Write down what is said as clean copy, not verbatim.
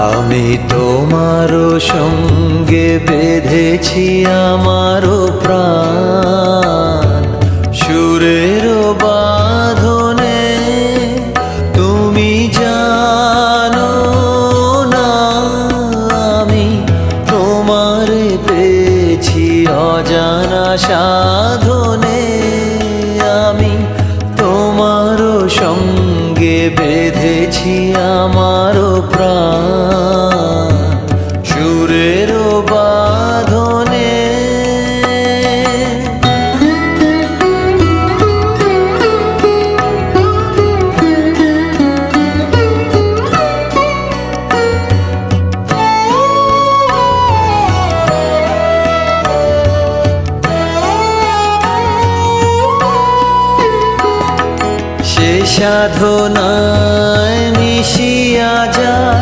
আমি তোমার সঙ্গে বেঁধেছি আমার প্রাণ সুরের বাঁধনে। তুমি জানো না আমি তোমারে পেয়েছি অজানা সাধনে। আমি তোমার সঙ্গে বেঁধেছি আমার প্রাণ সুরের বাঁধনে। সে সাধনায় মিশিয়া যায়